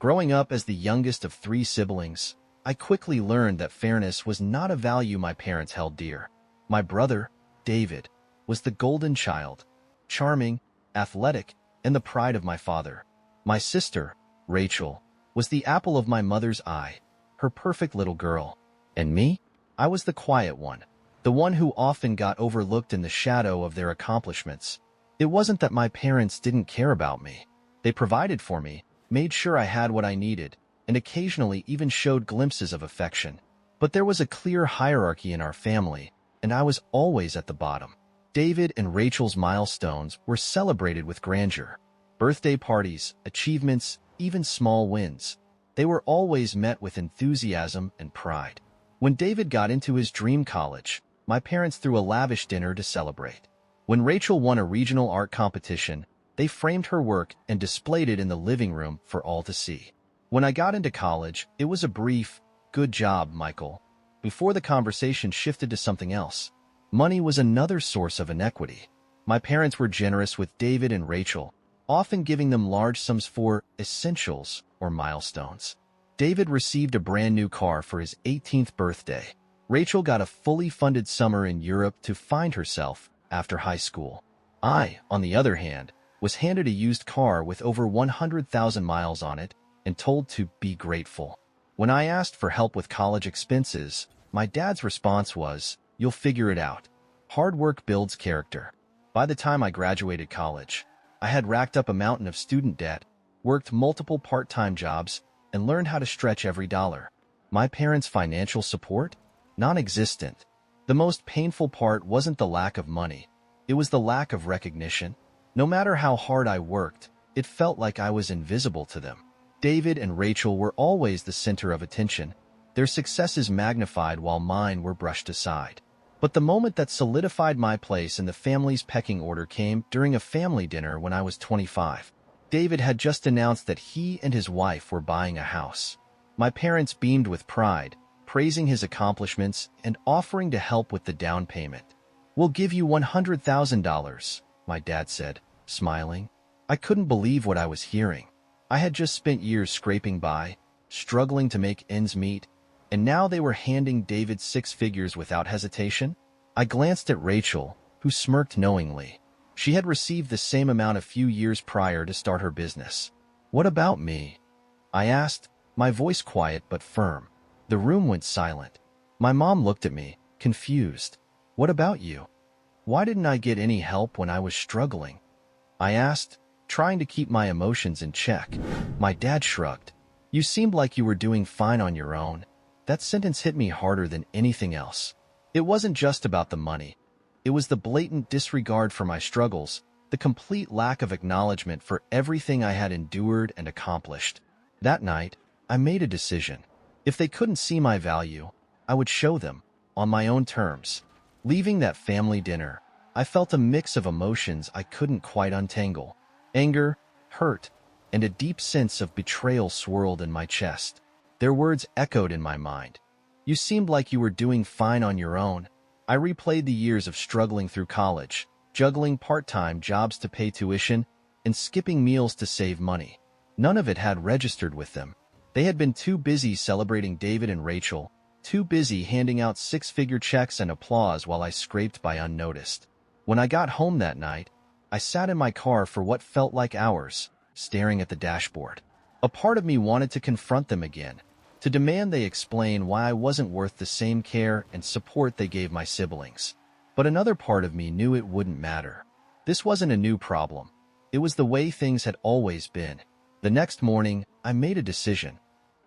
Growing up as the youngest of three siblings, I quickly learned that fairness was not a value my parents held dear. My brother, David, was the golden child, charming, athletic, and the pride of my father. My sister, Rachel, was the apple of my mother's eye, her perfect little girl. And me? I was the quiet one, the one who often got overlooked in the shadow of their accomplishments. It wasn't that my parents didn't care about me. They provided for me, made sure I had what I needed, and occasionally even showed glimpses of affection. But there was a clear hierarchy in our family, and I was always at the bottom. David and Rachel's milestones were celebrated with grandeur. Birthday parties, achievements, even small wins. They were always met with enthusiasm and pride. When David got into his dream college, my parents threw a lavish dinner to celebrate. When Rachel won a regional art competition, they framed her work and displayed it in the living room for all to see. When I got into college, it was a brief, "Good job, Michael," before the conversation shifted to something else. Money was another source of inequity. My parents were generous with David and Rachel, often giving them large sums for essentials or milestones. David received a brand new car for his 18th birthday. Rachel got a fully funded summer in Europe to find herself after high school. I, on the other hand, was handed a used car with over 100,000 miles on it and told to be grateful. When I asked for help with college expenses, my dad's response was, "You'll figure it out. Hard work builds character." By the time I graduated college, I had racked up a mountain of student debt, worked multiple part-time jobs, and learned how to stretch every dollar. My parents' financial support? Non-existent. The most painful part wasn't the lack of money. It was the lack of recognition. No matter how hard I worked, it felt like I was invisible to them. David and Rachel were always the center of attention, their successes magnified while mine were brushed aside. But the moment that solidified my place in the family's pecking order came during a family dinner when I was 25. David had just announced that he and his wife were buying a house. My parents beamed with pride, praising his accomplishments and offering to help with the down payment. "We'll give you $100,000, my dad said, smiling. I couldn't believe what I was hearing. I had just spent years scraping by, struggling to make ends meet, and now they were handing David six figures without hesitation. I glanced at Rachel, who smirked knowingly. She had received the same amount a few years prior to start her business. "What about me?" I asked, my voice quiet but firm. The room went silent. My mom looked at me, confused. "What about you? Why didn't I get any help when I was struggling?" I asked, trying to keep my emotions in check. My dad shrugged. "You seemed like you were doing fine on your own." That sentence hit me harder than anything else. It wasn't just about the money. It was the blatant disregard for my struggles, the complete lack of acknowledgement for everything I had endured and accomplished. That night, I made a decision. If they couldn't see my value, I would show them, on my own terms. Leaving that family dinner, I felt a mix of emotions I couldn't quite untangle. Anger, hurt, and a deep sense of betrayal swirled in my chest. Their words echoed in my mind. "You seemed like you were doing fine on your own." I replayed the years of struggling through college, juggling part-time jobs to pay tuition, and skipping meals to save money. None of it had registered with them. They had been too busy celebrating David and Rachel, too busy handing out six-figure checks and applause while I scraped by unnoticed. When I got home that night, I sat in my car for what felt like hours, staring at the dashboard. A part of me wanted to confront them again, to demand they explain why I wasn't worth the same care and support they gave my siblings. But another part of me knew it wouldn't matter. This wasn't a new problem. It was the way things had always been. The next morning, I made a decision.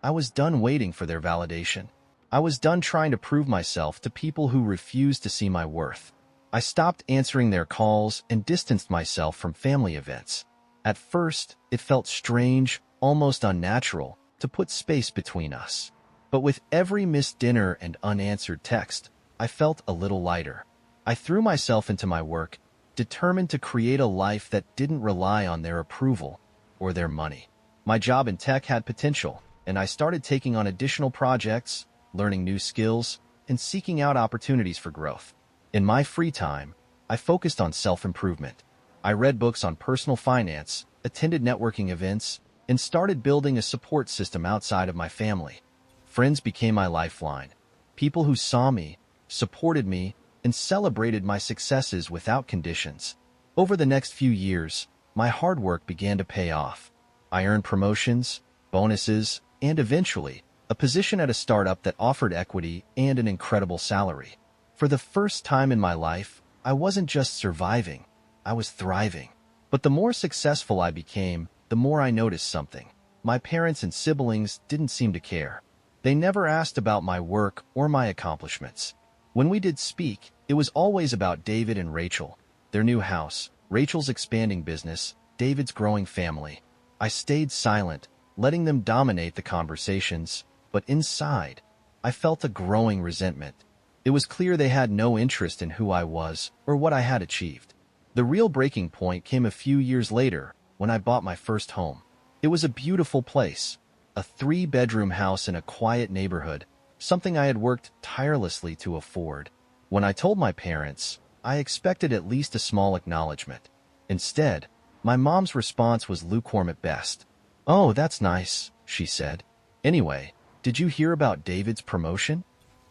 I was done waiting for their validation. I was done trying to prove myself to people who refused to see my worth. I stopped answering their calls and distanced myself from family events. At first, it felt strange, almost unnatural, to put space between us. But with every missed dinner and unanswered text, I felt a little lighter. I threw myself into my work, determined to create a life that didn't rely on their approval or their money. My job in tech had potential, and I started taking on additional projects, learning new skills, and seeking out opportunities for growth. In my free time, I focused on self-improvement. I read books on personal finance, attended networking events, and started building a support system outside of my family. Friends became my lifeline. People who saw me, supported me, and celebrated my successes without conditions. Over the next few years, my hard work began to pay off. I earned promotions, bonuses, and eventually, a position at a startup that offered equity and an incredible salary. For the first time in my life, I wasn't just surviving, I was thriving. But the more successful I became, the more I noticed something. My parents and siblings didn't seem to care. They never asked about my work or my accomplishments. When we did speak, it was always about David and Rachel, their new house, Rachel's expanding business, David's growing family. I stayed silent, letting them dominate the conversations, but inside, I felt a growing resentment. It was clear they had no interest in who I was or what I had achieved. The real breaking point came a few years later when I bought my first home. It was a beautiful place, a 3-bedroom house in a quiet neighborhood, something I had worked tirelessly to afford. When I told my parents, I expected at least a small acknowledgement. Instead, my mom's response was lukewarm at best. "Oh, that's nice," she said. "Anyway, did you hear about David's promotion?"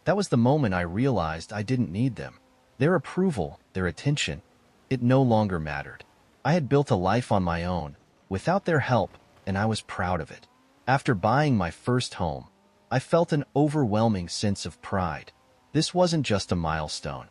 That was the moment I realized I didn't need them. Their approval, their attention, it no longer mattered. I had built a life on my own, without their help, and I was proud of it. After buying my first home, I felt an overwhelming sense of pride. This wasn't just a milestone.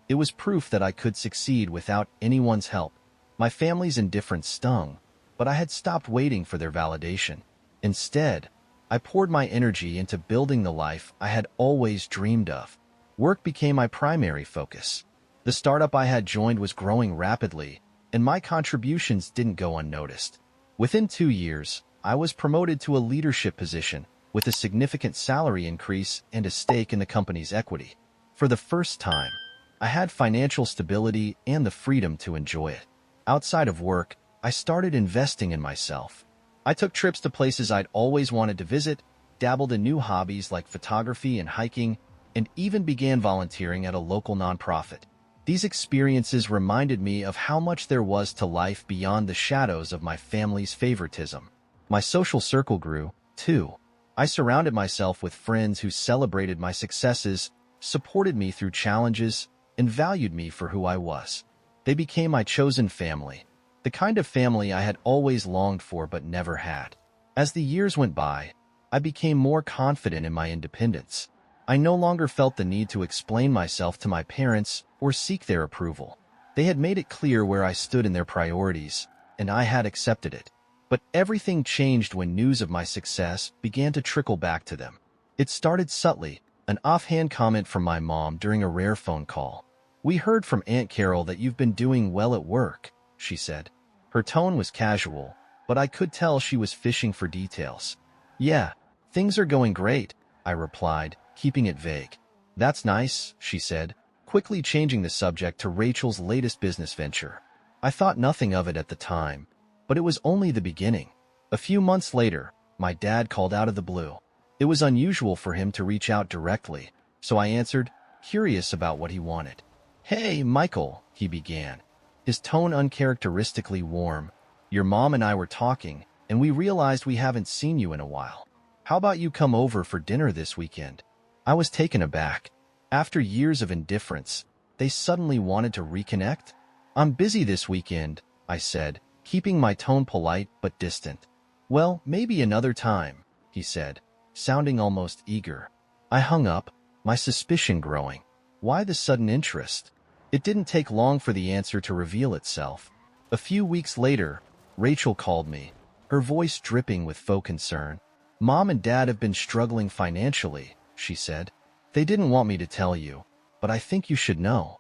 It was proof that I could succeed without anyone's help. My family's indifference stung, but I had stopped waiting for their validation. Instead, I poured my energy into building the life I had always dreamed of. Work became my primary focus. The startup I had joined was growing rapidly, and my contributions didn't go unnoticed. Within 2 years, I was promoted to a leadership position with a significant salary increase and a stake in the company's equity. For the first time, I had financial stability and the freedom to enjoy it. Outside of work, I started investing in myself. I took trips to places I'd always wanted to visit, dabbled in new hobbies like photography and hiking, and even began volunteering at a local nonprofit. These experiences reminded me of how much there was to life beyond the shadows of my family's favoritism. My social circle grew, too. I surrounded myself with friends who celebrated my successes, supported me through challenges, and valued me for who I was. They became my chosen family, the kind of family I had always longed for but never had. As the years went by, I became more confident in my independence. I no longer felt the need to explain myself to my parents or seek their approval. They had made it clear where I stood in their priorities, and I had accepted it. But everything changed when news of my success began to trickle back to them. It started subtly, an offhand comment from my mom during a rare phone call. "We heard from Aunt Carol that you've been doing well at work," she said. Her tone was casual, but I could tell she was fishing for details. "Yeah, things are going great," I replied, keeping it vague. "That's nice," she said, quickly changing the subject to Rachel's latest business venture. I thought nothing of it at the time, but it was only the beginning. A few months later, my dad called out of the blue. It was unusual for him to reach out directly, so I answered, curious about what he wanted. "Hey, Michael," he began, his tone uncharacteristically warm. "Your mom and I were talking, and we realized we haven't seen you in a while. How about you come over for dinner this weekend?" I was taken aback. After years of indifference, they suddenly wanted to reconnect? "I'm busy this weekend," I said, keeping my tone polite but distant. "Well, maybe another time," he said, sounding almost eager. I hung up, my suspicion growing. Why the sudden interest? It didn't take long for the answer to reveal itself. A few weeks later, Rachel called me, her voice dripping with faux concern. "Mom and Dad have been struggling financially," she said. "They didn't want me to tell you, but I think you should know."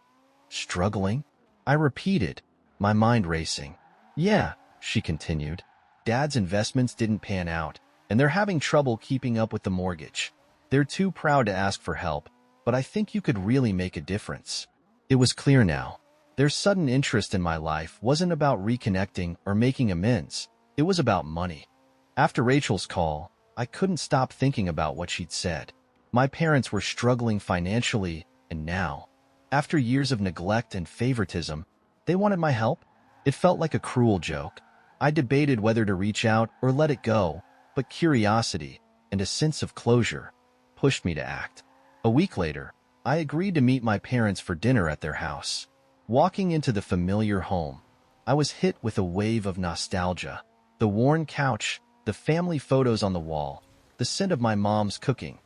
"Struggling?" I repeated, my mind racing. "Yeah," she continued. "Dad's investments didn't pan out, and they're having trouble keeping up with the mortgage. They're too proud to ask for help, but I think you could really make a difference." It was clear now. Their sudden interest in my life wasn't about reconnecting or making amends. It was about money. After Rachel's call, I couldn't stop thinking about what she'd said. My parents were struggling financially, and now, after years of neglect and favoritism, they wanted my help? It felt like a cruel joke. I debated whether to reach out or let it go, but curiosity and a sense of closure pushed me to act. A week later, I agreed to meet my parents for dinner at their house. Walking into the familiar home, I was hit with a wave of nostalgia. The worn couch, the family photos on the wall, the scent of my mom's cooking.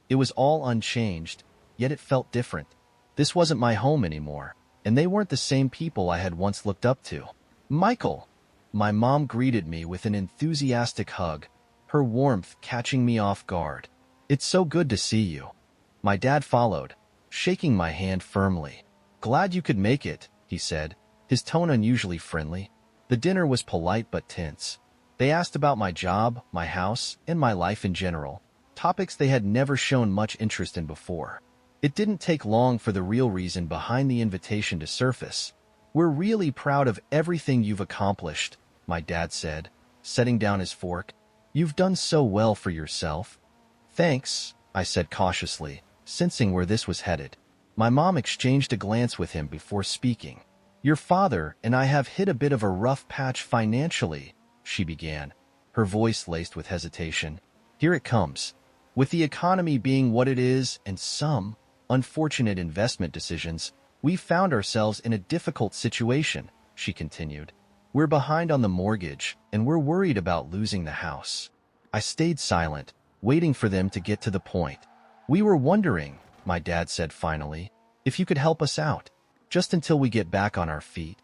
It was all unchanged, yet it felt different. This wasn't my home anymore, and they weren't the same people I had once looked up to. "Michael!" My mom greeted me with an enthusiastic hug, her warmth catching me off guard. "It's so good to see you." My dad followed, shaking my hand firmly. "Glad you could make it," he said, his tone unusually friendly. The dinner was polite but tense. They asked about my job, my house, and my life in general, topics they had never shown much interest in before. It didn't take long for the real reason behind the invitation to surface. "We're really proud of everything you've accomplished," my dad said, setting down his fork. "You've done so well for yourself." "Thanks," I said cautiously, sensing where this was headed. My mom exchanged a glance with him before speaking. "Your father and I have hit a bit of a rough patch financially," she began, her voice laced with hesitation. "Here it comes. With the economy being what it is and some unfortunate investment decisions, we found ourselves in a difficult situation," she continued. "We're behind on the mortgage, and we're worried about losing the house." I stayed silent, waiting for them to get to the point. "We were wondering," my dad said finally, "if you could help us out, just until we get back on our feet."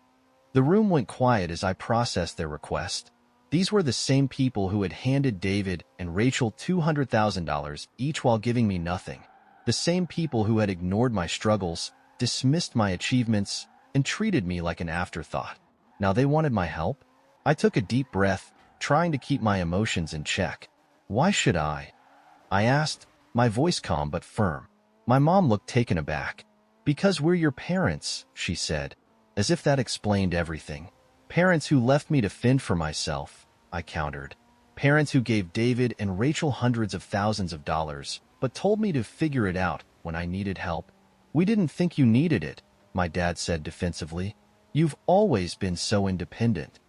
The room went quiet as I processed their request. These were the same people who had handed David and Rachel $200,000 each while giving me nothing. The same people who had ignored my struggles, dismissed my achievements, and treated me like an afterthought. Now they wanted my help? I took a deep breath, trying to keep my emotions in check. "Why should I?" I asked, my voice calm but firm. My mom looked taken aback. "Because we're your parents," she said, as if that explained everything. "Parents who left me to fend for myself," I countered. "Parents who gave David and Rachel hundreds of thousands of dollars, but told me to figure it out when I needed help." "We didn't think you needed it," my dad said defensively. "You've always been so independent."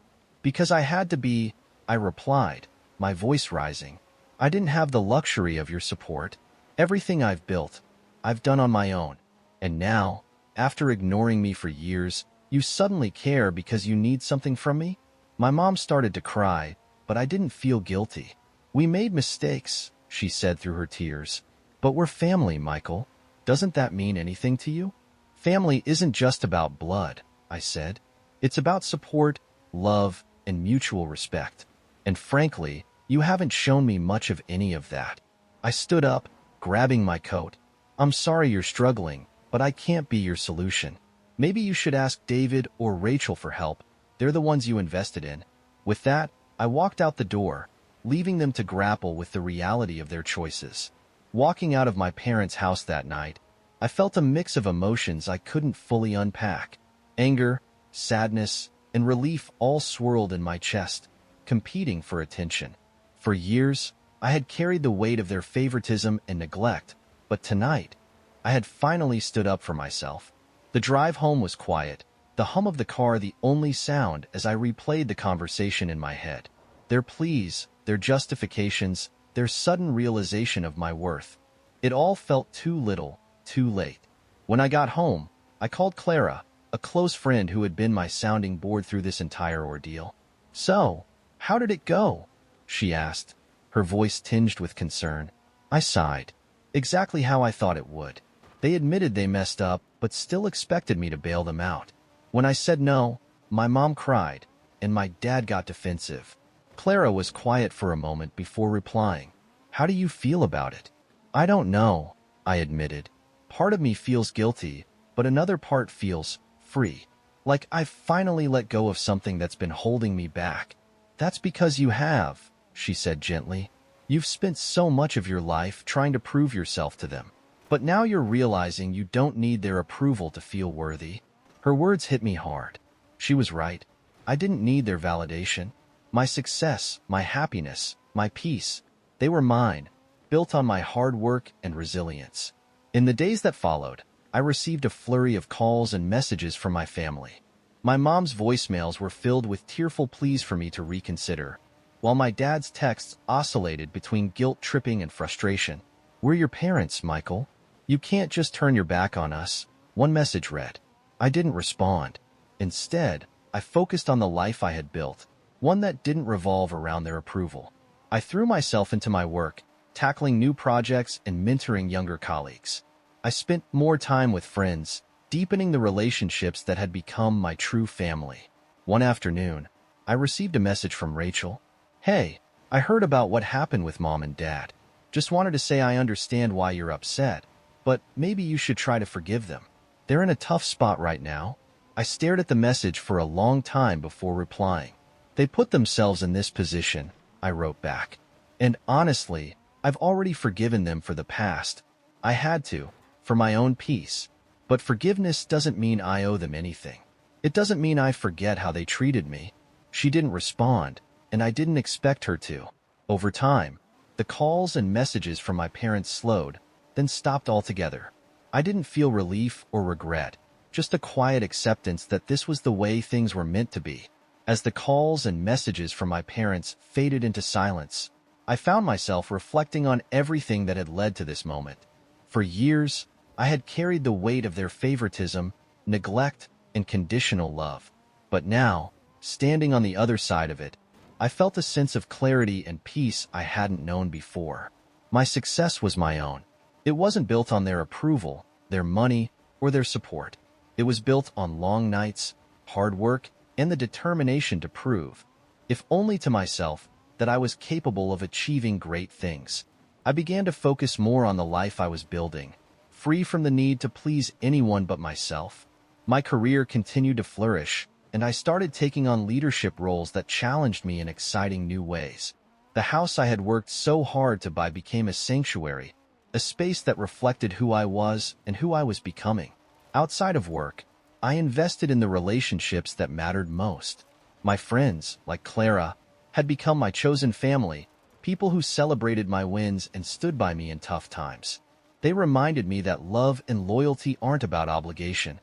"Because I had to be," I replied, my voice rising. "I didn't have the luxury of your support. Everything I've built, I've done on my own. And now, after ignoring me for years, you suddenly care because you need something from me?" My mom started to cry, but I didn't feel guilty. "We made mistakes," she said through her tears. "But we're family, Michael. Doesn't that mean anything to you?" "Family isn't just about blood," I said. "It's about support, love, and mutual respect. And frankly, you haven't shown me much of any of that." I stood up, grabbing my coat. "I'm sorry you're struggling, but I can't be your solution. Maybe you should ask David or Rachel for help. They're the ones you invested in." With that, I walked out the door, leaving them to grapple with the reality of their choices. Walking out of my parents' house that night, I felt a mix of emotions I couldn't fully unpack. Anger, sadness, and relief all swirled in my chest, competing for attention. For years, I had carried the weight of their favoritism and neglect, but tonight, I had finally stood up for myself. The drive home was quiet, the hum of the car the only sound as I replayed the conversation in my head. Their pleas, their justifications, their sudden realization of my worth. It all felt too little, too late. When I got home, I called Clara, a close friend who had been my sounding board through this entire ordeal. "So, how did it go?" she asked, her voice tinged with concern. I sighed. Exactly how I thought it would. They admitted they messed up, but still expected me to bail them out. When I said no, my mom cried, and my dad got defensive. Clara was quiet for a moment before replying. "How do you feel about it?" "I don't know," I admitted. "Part of me feels guilty, but another part feels free. Like I've finally let go of something that's been holding me back." "That's because you have," she said gently. "You've spent so much of your life trying to prove yourself to them. But now you're realizing you don't need their approval to feel worthy." Her words hit me hard. She was right. I didn't need their validation. My success, my happiness, my peace, they were mine, built on my hard work and resilience. In the days that followed, I received a flurry of calls and messages from my family. My mom's voicemails were filled with tearful pleas for me to reconsider, while my dad's texts oscillated between guilt-tripping and frustration. "We're your parents, Michael. You can't just turn your back on us," one message read. I didn't respond. Instead, I focused on the life I had built, one that didn't revolve around their approval. I threw myself into my work, tackling new projects and mentoring younger colleagues. I spent more time with friends, deepening the relationships that had become my true family. One afternoon, I received a message from Rachel. "Hey, I heard about what happened with Mom and Dad. Just wanted to say I understand why you're upset, but maybe you should try to forgive them. They're in a tough spot right now." I stared at the message for a long time before replying. "They put themselves in this position," I wrote back. "And honestly, I've already forgiven them for the past. I had to, for my own peace. But forgiveness doesn't mean I owe them anything. It doesn't mean I forget how they treated me." She didn't respond, and I didn't expect her to. Over time, the calls and messages from my parents slowed, then stopped altogether. I didn't feel relief or regret, just a quiet acceptance that this was the way things were meant to be. As the calls and messages from my parents faded into silence, I found myself reflecting on everything that had led to this moment. For years, I had carried the weight of their favoritism, neglect, and conditional love. But now, standing on the other side of it, I felt a sense of clarity and peace I hadn't known before. My success was my own. It wasn't built on their approval, their money, or their support. It was built on long nights, hard work, and the determination to prove, if only to myself, that I was capable of achieving great things. I began to focus more on the life I was building, free from the need to please anyone but myself. My career continued to flourish, and I started taking on leadership roles that challenged me in exciting new ways. The house I had worked so hard to buy became a sanctuary, a space that reflected who I was and who I was becoming. Outside of work, I invested in the relationships that mattered most. My friends, like Clara, had become my chosen family, people who celebrated my wins and stood by me in tough times. They reminded me that love and loyalty aren't about obligation.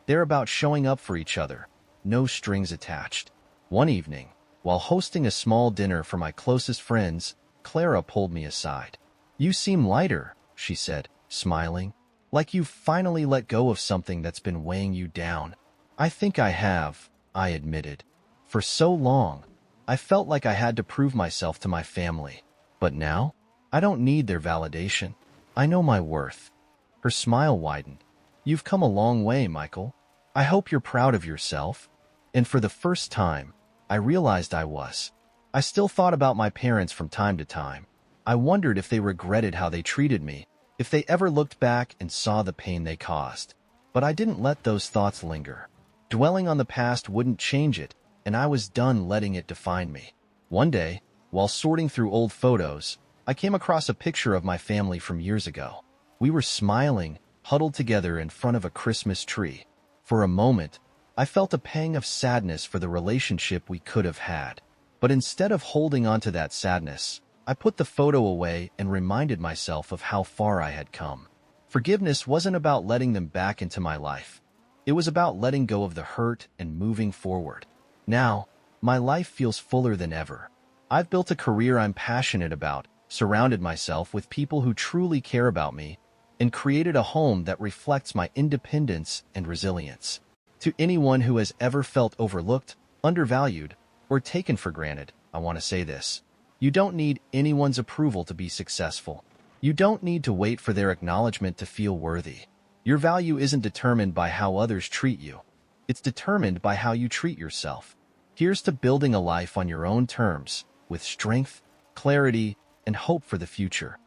They're about showing up for each other, no strings attached. One evening, while hosting a small dinner for my closest friends, Clara pulled me aside. "You seem lighter," she said, smiling. "Like you've finally let go of something that's been weighing you down." "I think I have," I admitted. "For so long, I felt like I had to prove myself to my family. But now, I don't need their validation. I know my worth." Her smile widened. "You've come a long way, Michael. I hope you're proud of yourself." And for the first time, I realized I was. I still thought about my parents from time to time. I wondered if they regretted how they treated me, if they ever looked back and saw the pain they caused. But I didn't let those thoughts linger. Dwelling on the past wouldn't change it, and I was done letting it define me. One day, while sorting through old photos, I came across a picture of my family from years ago. We were smiling, huddled together in front of a Christmas tree. For a moment, I felt a pang of sadness for the relationship we could have had. But instead of holding on to that sadness, I put the photo away and reminded myself of how far I had come. Forgiveness wasn't about letting them back into my life. It was about letting go of the hurt and moving forward. Now, my life feels fuller than ever. I've built a career I'm passionate about, surrounded myself with people who truly care about me, and created a home that reflects my independence and resilience. To anyone who has ever felt overlooked, undervalued, or taken for granted, I want to say this. You don't need anyone's approval to be successful. You don't need to wait for their acknowledgement to feel worthy. Your value isn't determined by how others treat you. It's determined by how you treat yourself. Here's to building a life on your own terms, with strength, clarity, and hope for the future.